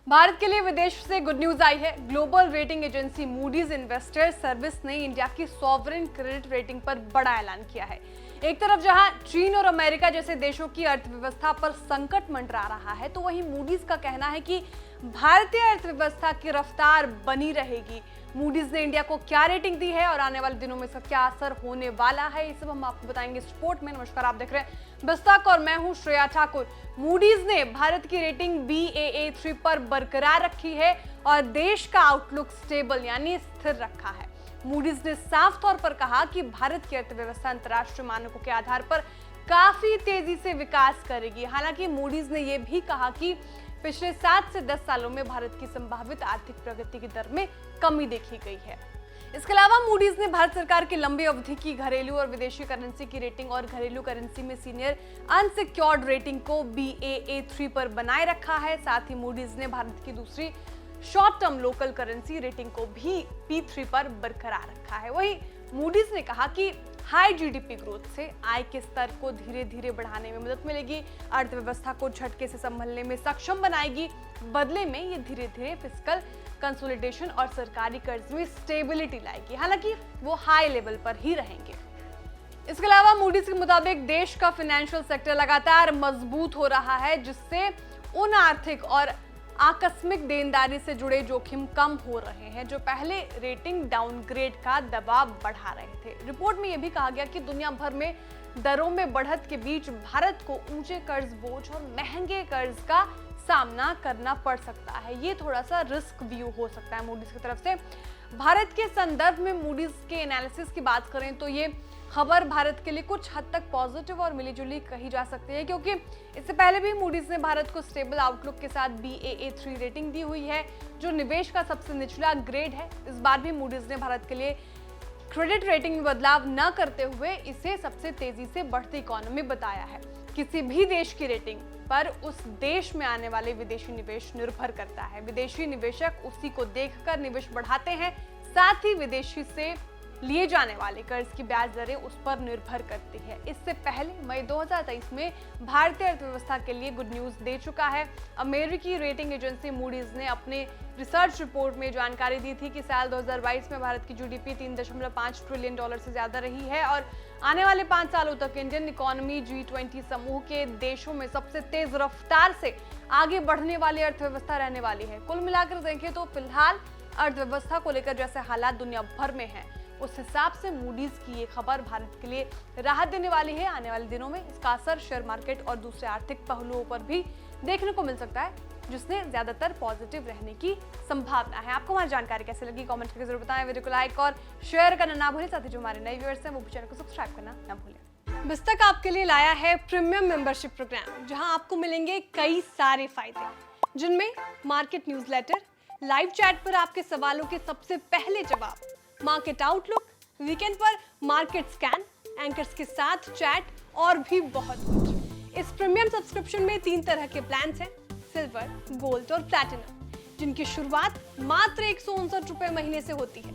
भारत के लिए विदेश से गुड न्यूज आई है। Global rating agency Moody's investor service ने इंडिया की सॉवरेन क्रेडिट रेटिंग पर बड़ा ऐलान किया है। एक तरफ जहां चीन और अमेरिका जैसे देशों की अर्थव्यवस्था पर संकट मंडरा रहा है, तो वहीं मूडीज का कहना है कि भारतीय अर्थव्यवस्था की रफ्तार बनी रहेगी। मूडीज ने इंडिया को क्या रेटिंग दी है और आने वाले दिनों में इसका क्या असर होने वाला है, ये सब हम आपको बताएंगे स्पोर्ट में। नमस्कार, आप देख रहे हैं बिस्तक और मैं हूं श्रेया ठाकुर। मूडीज ने भारत की रेटिंग Baa3 पर बरकरार रखी है और देश का आउटलुक स्टेबल यानी स्थिर रखा है। मूडीज ने साफ तौर पर कहा कि भारत की अर्थव्यवस्था अंतर्राष्ट्रीय मानकों के आधार पर काफी तेजी से विकास करेगी। हालांकि मूडीज ने यह भी कहा कि पिछले 7 से 10 सालों में भारत की संभावित आर्थिक प्रगति की दर में कमी देखी गई है। इसके अलावा मूडीज ने भारत सरकार की लंबी अवधि की घरेलू और विदेशी करेंसी की रेटिंग और घरेलू करेंसी में सीनियर अनसिक्योर्ड रेटिंग को Baa3 पर बनाए रखा है। साथ ही मूडीज ने भारत की दूसरी short term local currency rating को भी P3 पर बरकरार रखा है। वहीं मूडीज ने कहा कि हाई जीडीपी ग्रोथ से आय के स्तर को धीरे धीरे बढ़ाने में मदद मिलेगी, अर्थव्यवस्था को झटके से संभलने में सक्षम बनाएगी। बदले में ये धीरे धीरे फिस्कल कंसोलिडेशन और सरकारी कर्ज में स्टेबिलिटी लाएगी। हालांकि वो हाई लेवल पर ही रहेंगे। इसके अलावा मूडीज के मुताबिक देश का फाइनेंशियल सेक्टर लगातार मजबूत हो रहा है, जिससे उन आर्थिक और आकस्मिक देनदारी से जुड़े जोखिम कम हो रहे हैं जो पहले रेटिंग डाउनग्रेड का दबाव बढ़ा रहे थे। रिपोर्ट में यह भी कहा गया कि दुनिया भर में दरों में बढ़त के बीच भारत को ऊंचे कर्ज बोझ और महंगे कर्ज का सामना करना पड़ सकता है। ये थोड़ा सा रिस्क व्यू हो सकता है मूडीज की तरफ से। भारत के संदर्भ में मूडीज के एनालिसिस की बात करें तो ये खबर भारत के लिए कुछ हद तक पॉजिटिव और मिलीजुली कही जा सकती है, क्योंकि इससे पहले भी मूडीज ने भारत को स्टेबल आउटलुक के साथ Baa3 रेटिंग दी हुई है, जो निवेश का सबसे निचला ग्रेड है। इस बार भी मूडीज ने भारत के लिए क्रेडिट रेटिंग में बदलाव न करते हुए इसे सबसे तेजी से बढ़ती इकोनॉमी बताया है। किसी भी देश की रेटिंग पर उस देश में आने वाले विदेशी निवेश निर्भर करता है। विदेशी निवेशक उसी को देखकर निवेश बढ़ाते हैं, साथ ही विदेशी से लिए जाने वाले कर्ज की ब्याज दरें उस पर निर्भर करती है। इससे पहले मई 2023 में भारतीय अर्थव्यवस्था के लिए गुड न्यूज दे चुका है। अमेरिकी रेटिंग एजेंसी मूडीज ने अपने रिसर्च रिपोर्ट में जानकारी दी थी कि साल 2022 में भारत की जीडीपी $3.5 ट्रिलियन से ज्यादा रही है और आने वाले 5 सालों तक इंडियन इकोनॉमी G20 समूह के देशों में सबसे तेज रफ्तार से आगे बढ़ने वाली अर्थव्यवस्था रहने वाली है। कुल मिलाकर देखें तो फिलहाल अर्थव्यवस्था को लेकर जैसे हालात दुनिया भर में हैं, उस हिसाब से मूडीज की ये खबर भारत के लिए राहत देने वाली है। आने वाले दिनों में इसका असर शेयर मार्केट और दूसरे आर्थिक पहलुओं पर भी देखने को मिल सकता है, जिसने ज्यादातर पॉजिटिव रहने की संभावना है। आपको हमारी जानकारी कैसे लगी कमेंट करके जरूर बताएं। वीडियो को लाइक और शेयर करना ना भूलें। साथ ही जो हमारे नए व्यूअर्स हैं वो भी चैनल को सब्सक्राइब करना ना भूलें। बिस्तक आपके लिए लाया है प्रीमियम मेंबरशिप प्रोग्राम, जहां आपको मिलेंगे कई सारे फायदे, जिनमें मार्केट न्यूज़लेटर, लाइव चैट पर आपके सवालों के सबसे पहले जवाब, मार्केट आउटलुक, वीकेंड पर मार्केट स्कैन, एंकर्स के साथ चैट और भी बहुत कुछ। इस प्रीमियम सब्सक्रिप्शन में 3 तरह के प्लान्स हैं, सिल्वर, गोल्ड और प्लैटिनम, जिनकी शुरुआत मात्र 159 रुपए महीने से होती है।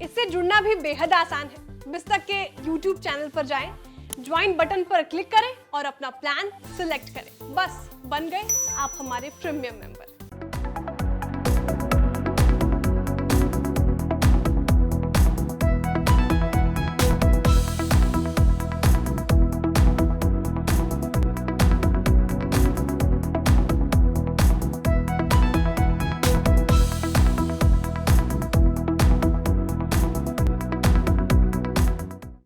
इससे जुड़ना भी बेहद आसान है। बिस्तक के YouTube चैनल पर जाएं, ज्वाइन बटन पर क्लिक करें और अपना प्लान सिलेक्ट करें। बस बन गए आप हमारे प्रीमियम मेंबर।